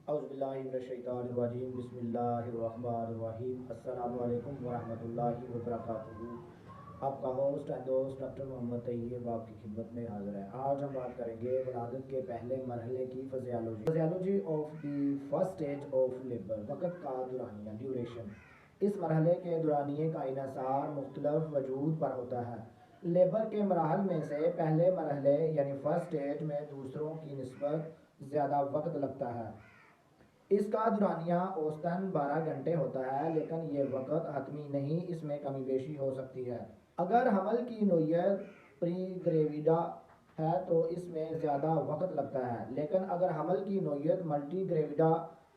اعوذ باللہ من الشیطان الرجیم بسم اللہ الرحمن الرحیم السلام علیکم ورحمۃ اللہ وبرکاتہ۔ آپ کا ہوسٹ اینڈ دوست ڈاکٹر محمد طیب آپ کی خدمت میں حاضر ہے۔ آج ہم بات کریں گے ولادت کے پہلے مرحلے کی physiology of the first stage of labour, وقت کا دورانیہ، ڈیوریشن۔ اس مرحلے کے دورانیے کا انحصار مختلف وجود پر ہوتا ہے۔ لیبر کے مراحل میں سے پہلے مرحلے یعنی فرسٹ اسٹیج میں دوسروں کی نسبت زیادہ وقت لگتا ہے۔ اس کا دورانیہ اوسطاً 12 گھنٹے ہوتا ہے، لیکن یہ وقت حتمی نہیں، اس میں کمی بیشی ہو سکتی ہے۔ اگر حمل کی نوعیت پری گریویڈا ہے تو اس میں زیادہ وقت لگتا ہے، لیکن اگر حمل کی نوعیت ملٹی گریویڈا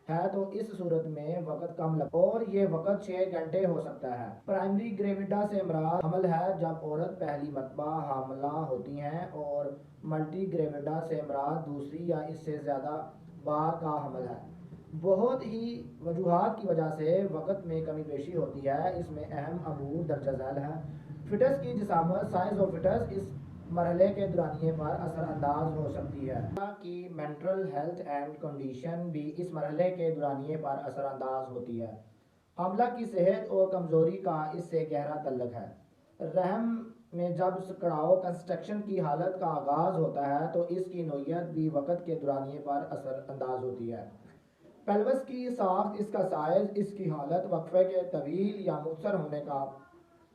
ہے تو اس صورت میں وقت کم لگتا ہے اور یہ وقت 6 گھنٹے ہو سکتا ہے۔ پرائمری گریویڈا سے مراد حمل ہے جب عورت پہلی مرتبہ حاملہ ہوتی ہیں، اور ملٹی گریویڈا سے مراد دوسری یا اس سے زیادہ بار کا حمل ہے۔ بہت ہی وجوہات کی وجہ سے وقت میں کمی بیشی ہوتی ہے، اس میں اہم امور درجہ ذیل ہے۔ فٹس کی جسامت، سائز آف فٹس اس مرحلے کے دورانیے پر اثر انداز ہو سکتی ہے۔ کی مینٹل ہیلتھ اینڈ کنڈیشن بھی اس مرحلے کے دورانیے پر اثر انداز ہوتی ہے۔ حاملہ کی صحت اور کمزوری کا اس سے گہرا تعلق ہے۔ رحم میں جب سکڑاؤ کنسٹرکشن کی حالت کا آغاز ہوتا ہے تو اس کی نوعیت بھی وقت کے دورانیے پر اثر انداز ہوتی ہے۔ پیلوس کی ساخت، اس کا سائز، اس کی حالت وقفے کے طویل یا مختصر ہونے کا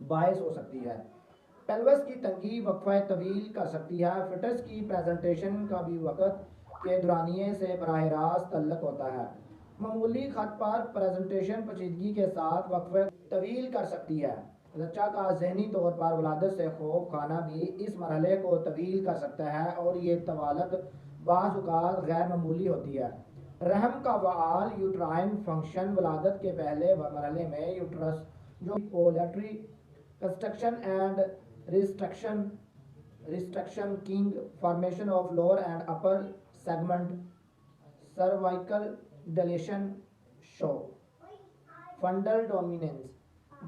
باعث ہو سکتی ہے۔ پیلوس کی تنگی وقفہ طویل کر سکتی ہے۔ فٹس کی پریزنٹیشن کا بھی وقت کے دورانیے سے براہ راست تعلق ہوتا ہے۔ معمولی خط پر پریزنٹیشن پیچیدگی کے ساتھ وقفے طویل کر سکتی ہے۔ بچہ کا ذہنی طور پر ولادت سے خوف کھانا بھی اس مرحلے کو طویل کر سکتا ہے، اور یہ طوالت بعض اوقات غیر معمولی ہوتی ہے۔ رحم کا فعال یوٹرائن فنکشن ولادت کے پہلے مرحلے میں یوٹرس جو polarity construction and restriction king formation of lower and upper segment cervical dilation show fundal dominance.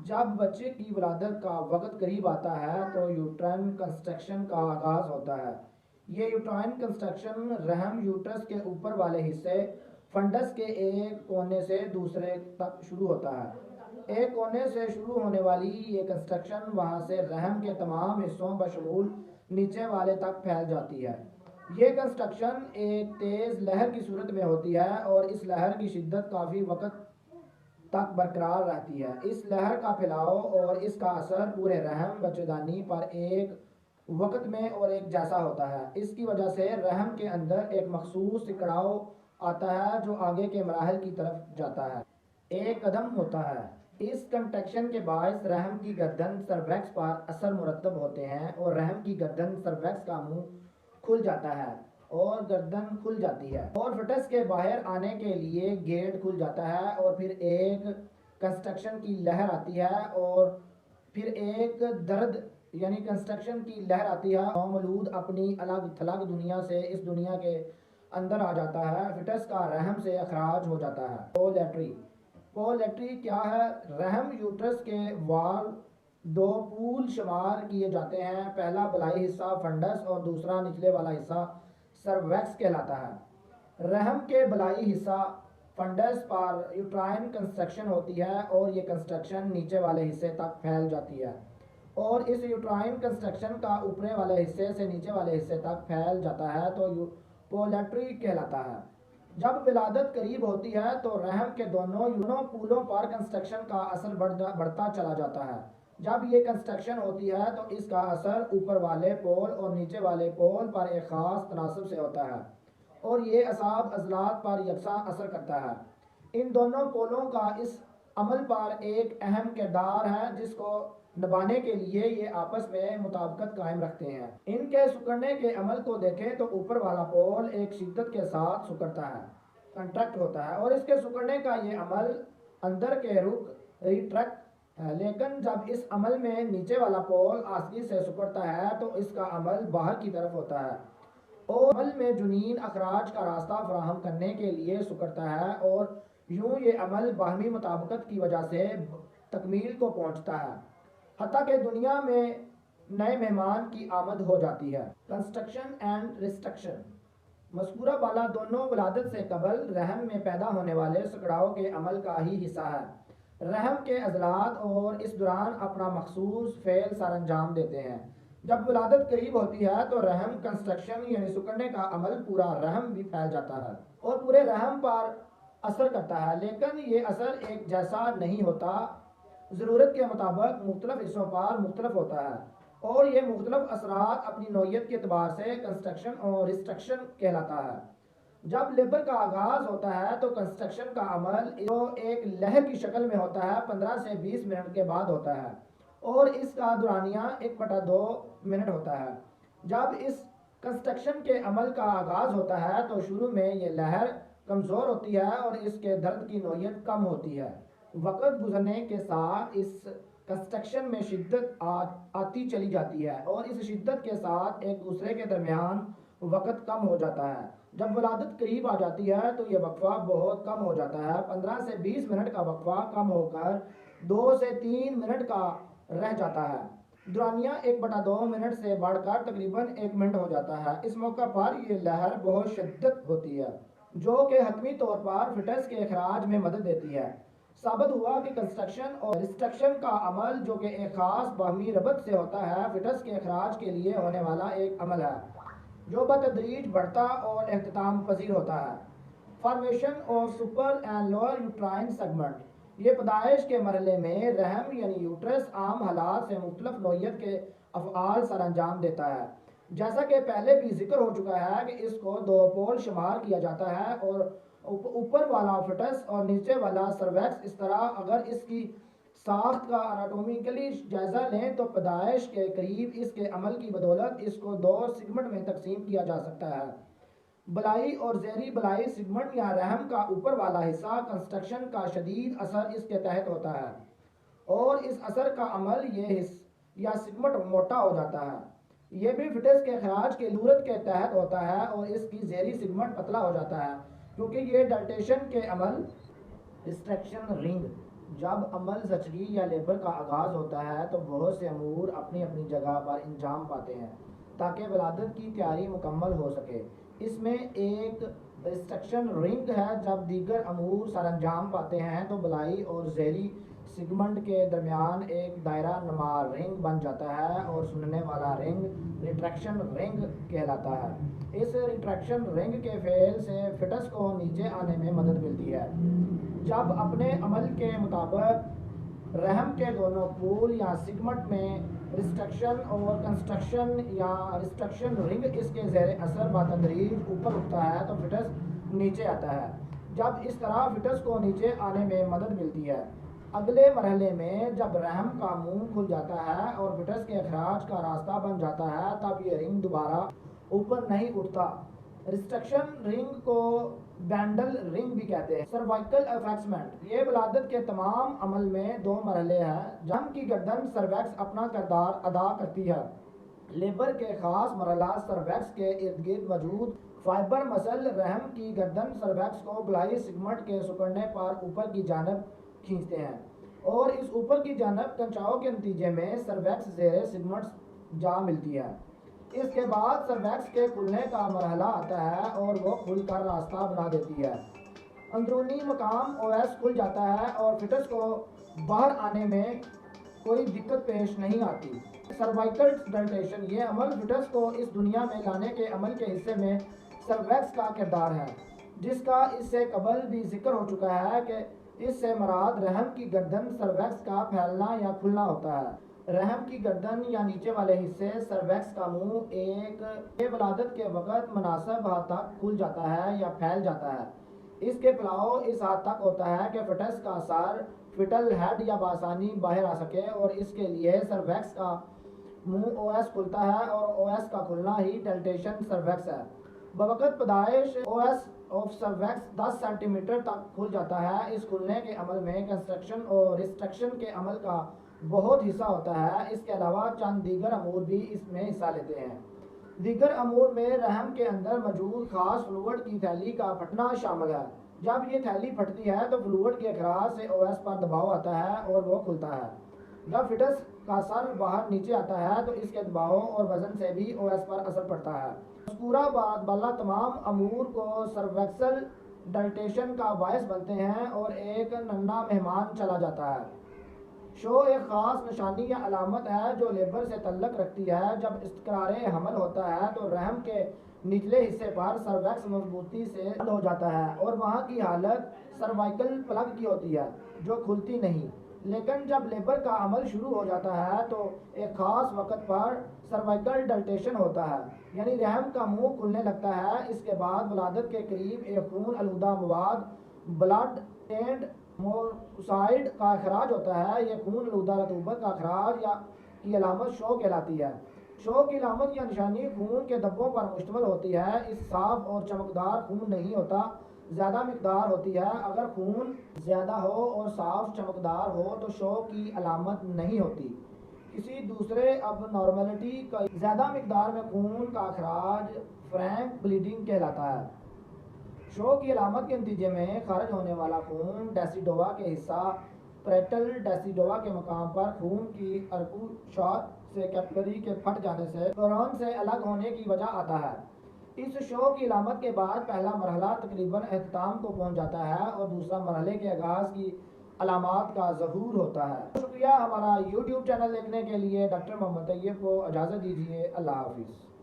جب بچے کی ولادت کا وقت قریب آتا ہے تو یوٹرائن کنسٹرکشن کا آغاز ہوتا ہے۔ یہ یوٹرائن کنسٹرکشن رحم یوٹرس کے اوپر والے حصے فنڈس کے ایک کونے سے دوسرے تک شروع ہوتا ہے۔ ایک کونے سے شروع ہونے والی یہ کنسٹرکشن وہاں سے رحم کے تمام حصوں بشمول نیچے والے تک پھیل جاتی ہے۔ یہ کنسٹرکشن ایک تیز لہر کی صورت میں ہوتی ہے، اور اس لہر کی شدت کافی وقت تک برقرار رہتی ہے۔ اس لہر کا پھیلاؤ اور اس کا اثر پورے رحم بچہ دانی پر ایک وقت میں اور ایک جیسا ہوتا ہے۔ اس کی وجہ سے رحم کے اندر ایک مخصوص سکڑاؤ آتا ہے جو آگے کے مراحل کی طرف جاتا ہے۔ ایک قدم ہوتا ہے۔ اس کنٹریکشن کے باعث رحم کی گردن سرویکس پر اثر مرتب ہوتے ہیں، اور رحم کی گردن سرویکس کا منہ کھل جاتا ہے اور گردن کھل جاتی ہے، اور فٹس کے باہر آنے کے لیے گیٹ کھل جاتا ہے، اور پھر ایک کنسٹرکشن کی لہر آتی ہے، اور پھر ایک درد یعنی کنسٹرکشن کی لہر آتی ہے۔ مولود اپنی الگ تھلگ دنیا سے اس دنیا کے اندر آ جاتا ہے۔ فٹس کا رحم سے اخراج ہو جاتا ہے۔ پولیٹری پولیٹری کیا ہے؟ رحم یوٹرس کے وال دو پول شمار کیے جاتے ہیں، پہلا بلائی حصہ فنڈس اور دوسرا نچلے والا حصہ سرویکس کہلاتا ہے۔ رحم کے بلائی حصہ فنڈس پر یوٹرائن کنسٹرکشن ہوتی ہے، اور یہ کنسٹرکشن نیچے والے حصے تک پھیل جاتی ہے، اور اس یوٹرائن کنسٹرکشن کا اوپرے والے حصے سے نیچے والے حصے تک پھیل جاتا ہے تو پولیٹری کہلاتا ہے۔ جب ولادت قریب ہوتی ہے تو رحم کے دونوں پولوں پر کنسٹرکشن کا اثر بڑھتا چلا جاتا ہے۔ جب یہ کنسٹرکشن ہوتی ہے تو اس کا اثر اوپر والے پول اور نیچے والے پول پر ایک خاص تناسب سے ہوتا ہے، اور یہ اعصاب عضلات پر یکساں اثر کرتا ہے۔ ان دونوں پولوں کا اس عمل پر ایک اہم کردار ہے، جس کو نبھانے کے لیے یہ آپس میں مطابقت قائم رکھتے ہیں۔ ان کے سکڑنے کے عمل کو دیکھیں تو اوپر والا پول ایک شدت کے ساتھ سکڑتا ہے، کنٹریکٹ ہوتا ہے، اور اس کے سکڑنے کا یہ عمل اندر کے رخ ریٹریکٹ ہے، لیکن جب اس عمل میں نیچے والا پول آسانی سے سکڑتا ہے تو اس کا عمل باہر کی طرف ہوتا ہے، اور عمل میں جنین اخراج کا راستہ فراہم کرنے کے لیے سکڑتا ہے، اور یوں یہ عمل باہمی مطابقت کی وجہ سے تکمیل کو پہنچتا ہے، حتیٰ کہ دنیا میں نئے مہمان کی آمد ہو جاتی ہے۔ کنسٹرکشن اینڈ ریسٹرکشن مذکورہ بالا دونوں ولادت سے قبل رحم میں پیدا ہونے والے سکڑاؤ کے عمل کا ہی حصہ ہے۔ رحم کے عضلات اور اس دوران اپنا مخصوص فعل سر انجام دیتے ہیں۔ جب ولادت قریب ہوتی ہے تو رحم کنسٹرکشن یعنی سکڑنے کا عمل پورا رحم بھی پھیل جاتا ہے اور پورے رحم پر اثر کرتا ہے، لیکن یہ اثر ایک جیسا نہیں ہوتا، ضرورت کے مطابق مختلف حصوں پر مختلف ہوتا ہے، اور یہ مختلف اثرات اپنی نوعیت کے اعتبار سے کنسٹرکشن اور ریسٹرکشن کہلاتا ہے۔ جب لیبر کا آغاز ہوتا ہے تو کنسٹرکشن کا عمل جو ایک لہر کی شکل میں ہوتا ہے 15 سے 20 منٹ کے بعد ہوتا ہے، اور اس کا دورانیہ 1/2 منٹ ہوتا ہے۔ جب اس کنسٹرکشن کے عمل کا آغاز ہوتا ہے تو شروع میں یہ لہر کمزور ہوتی ہے اور اس کے درد کی نوعیت کم ہوتی ہے۔ وقت گزرنے کے ساتھ اس کنسٹرکشن میں شدت آتی چلی جاتی ہے اور اس شدت کے ساتھ ایک دوسرے کے درمیان وقت کم ہو جاتا ہے۔ جب ولادت قریب آ جاتی ہے تو یہ وقفہ بہت کم ہو جاتا ہے، 15 سے 20 منٹ کا وقفہ کم ہو کر 2 سے 3 منٹ کا رہ جاتا ہے۔ دورانیہ 1/2 منٹ سے بڑھ کر تقریباً 1 منٹ ہو جاتا ہے۔ اس موقع پر یہ لہر بہت شدت ہوتی ہے جو کہ حتمی طور پر فٹس کے اخراج میں مدد دیتی ہے۔ ثابت ہوا کہ کنسٹرکشن اور ریسٹرکشن کا عمل جو کہ ایک خاص باہمی ربط سے ہوتا ہے، فٹس کے اخراج کے لیے ہونے والا ایک عمل ہے جو بتدریج بڑھتا اور اختتام پذیر ہوتا ہے۔ Formation of super and lower uterine segment, یہ پیدائش کے مرحلے میں رحم یعنی یوٹرس عام حالات سے مختلف نوعیت کے افعال سر انجام دیتا ہے۔ جیسا کہ پہلے بھی ذکر ہو چکا ہے کہ اس کو 2 پول شمار کیا جاتا ہے، اور اوپر والا فٹس اور نیچے والا سرویکس۔ اس طرح اگر اس کی ساخت کا اناٹومیکلی جائزہ لیں تو پیدائش کے قریب اس کے عمل کی بدولت اس کو 2 سیگمنٹ میں تقسیم کیا جا سکتا ہے۔ بلائی اور زیری بلائی سیگمنٹ یا رحم کا اوپر والا حصہ کنسٹرکشن کا شدید اثر اس کے تحت ہوتا ہے، اور اس اثر کا عمل یہ یا سیگمنٹ موٹا ہو جاتا ہے۔ یہ بھی فٹس کے اخراج کے ضرورت کے تحت ہوتا ہے، اور اس کی زیری سیگمنٹ پتلا ہو جاتا ہے کیونکہ یہ ڈلٹیشن کے عمل ریسٹرکشن رنگ۔ جب عمل زچگی یا لیبر کا آغاز ہوتا ہے تو بہت سے امور اپنی اپنی جگہ پر انجام پاتے ہیں تاکہ ولادت کی تیاری مکمل ہو سکے۔ اس میں ایک ریسٹرکشن رنگ ہے۔ جب دیگر امور سر انجام پاتے ہیں تو بلائی اور زیری سیگمنٹ کے درمیان ایک دائرہ نما رنگ بن جاتا ہے اور سننے والا رنگ ریٹریکشن رنگ کہلاتا ہے۔ اس ریٹریکشن رنگ کے فعل سے فٹس کو نیچے آنے میں مدد ملتی ہے۔ جب اپنے عمل کے مطابق رحم کے دونوں پول یا سیگمنٹ میں ریسٹرکشن اور کنسٹرکشن یا ریسٹرکشن رنگ اس کے زیر اثر بتدریج اوپر اٹھتا ہے تو فٹس نیچے آتا ہے۔ جب اس طرح فٹس کو نیچے آنے میں مدد ملتی ہے، اگلے مرحلے میں جب رحم کا منہ کھل جاتا ہے اور فٹس کے اخراج کا راستہ بن جاتا ہے تب یہ رنگ دوبارہ اوپر نہیں اٹھتا۔ ریسٹرکشن رنگ کو بینڈل رنگ بھی کہتے ہیں۔ سروائکل افیکسمنٹ، یہ ولادت کے تمام عمل میں 2 مرحلے ہیں۔ رحم کی گردن سرویکس اپنا کردار ادا کرتی ہے۔ لیبر کے خاص مرحلہ سرویکس کے ارد گرد موجود فائبر مسل رحم کی گردن سرویکس کو بلائی سیگمنٹ کے سکڑنے پر اوپر کی جانب کھینچتے ہیں، اور اس اوپر کی جانب کھنچاؤ کے نتیجے میں سرویکس زیر سیگمنٹ جا ملتی ہے۔ اس کے بعد سرویکس کے کھلنے کا مرحلہ آتا ہے اور وہ کھل کر راستہ بنا دیتی ہے۔ اندرونی مقام او ایس کھل جاتا ہے اور فٹس کو باہر آنے میں کوئی دقت پیش نہیں آتی۔ سروائکل ڈلٹیشن، یہ عمل فٹس کو اس دنیا میں لانے کے عمل کے حصے میں سرویکس کا کردار ہے، جس کا اس سے قبل بھی ذکر ہو چکا ہے کہ اس سے مراد رحم کی گردن سرویکس کا پھیلنا یا کھلنا ہوتا ہے۔ رحم کی گردن یا نیچے والے حصے سرویکس کا منہ ایک ولادت کے وقت مناسب حد تک کھل جاتا ہے یا پھیل جاتا ہے۔ اس کے پھیلاؤ اس حد تک ہوتا ہے کہ فٹس کا سر فٹل ہیڈ یا بآسانی باہر آ سکے، اور اس کے لیے سرویکس کا منہ او ایس کھلتا ہے، اور او ایس کا کھلنا ہی ڈلٹیشن سرویکس ہے۔ بوقت پیدائش O S of cervix 10 centimetre تک کھل جاتا ہے۔ اس کھلنے کے عمل میں کنسٹرکشن اور ریسٹرکشن کے عمل کا بہت حصہ ہوتا ہے۔ اس کے علاوہ چند دیگر امور بھی اس میں حصہ لیتے ہیں۔ دیگر امور میں رحم کے اندر موجود خاص فلوئڈ کی تھیلی کا پھٹنا شامل ہے۔ جب یہ تھیلی پھٹتی ہے تو فلوئڈ کے اخراج سے او ایس پر دباؤ آتا ہے اور وہ کھلتا ہے۔ جب فٹس کا سر باہر نیچے آتا ہے تو اس کے دباؤ اور وزن سے بھی او ایس پر اثر پڑتا ہے۔ مذکورہ بالا تمام امور کو سرویکسل ڈلٹیشن کا باعث بنتے ہیں اور ایک ننھا مہمان چلا جاتا ہے۔ شو ایک خاص نشانی یا علامت ہے جو لیبر سے تعلق رکھتی ہے۔ جب استقرار حمل ہوتا ہے تو رحم کے نچلے حصے پر سرویکس مضبوطی سے بند ہو جاتا ہے اور وہاں کی حالت سروائیکل پلگ کی ہوتی ہے جو کھلتی نہیں، لیکن جب لیبر کا عمل شروع ہو جاتا ہے تو ایک خاص وقت پر سروائیکل ڈلٹیشن ہوتا ہے، یعنی رحم کا منہ کھلنے لگتا ہے۔ اس کے بعد ولادت کے قریب ایک خون آلودہ مواد بلڈ اینڈ موسائڈ کا اخراج ہوتا ہے۔ یہ خون آلودہ رطوبت کا اخراج کی علامت شو کہلاتی ہے۔ شو کی علامت یا نشانی خون کے دھبوں پر مشتمل ہوتی ہے۔ اس صاف اور چمکدار خون نہیں ہوتا، زیادہ مقدار ہوتی ہے۔ اگر خون زیادہ ہو اور صاف چمکدار ہو تو شو کی علامت نہیں ہوتی۔ کسی دوسرے اب نارملٹی کا زیادہ مقدار میں خون کا اخراج فرینک بلیڈنگ کہلاتا ہے۔ شو کی علامت کے نتیجے میں خارج ہونے والا خون ڈیسیڈووا کے حصہ پریٹل ڈیسیڈووا کے مقام پر خون کی ارکو شاٹ سے کیپلری کے پھٹ جانے سے کورون سے الگ ہونے کی وجہ آتا ہے۔ اس شو کی علامت کے بعد پہلا مرحلہ تقریباً اختتام کو پہنچ جاتا ہے اور دوسرا مرحلے کے آغاز کی علامات کا ظہور ہوتا ہے۔ شکریہ ہمارا یوٹیوب چینل دیکھنے کے لیے۔ ڈاکٹر محمد طیب کو اجازت دیجیے۔ اللہ حافظ۔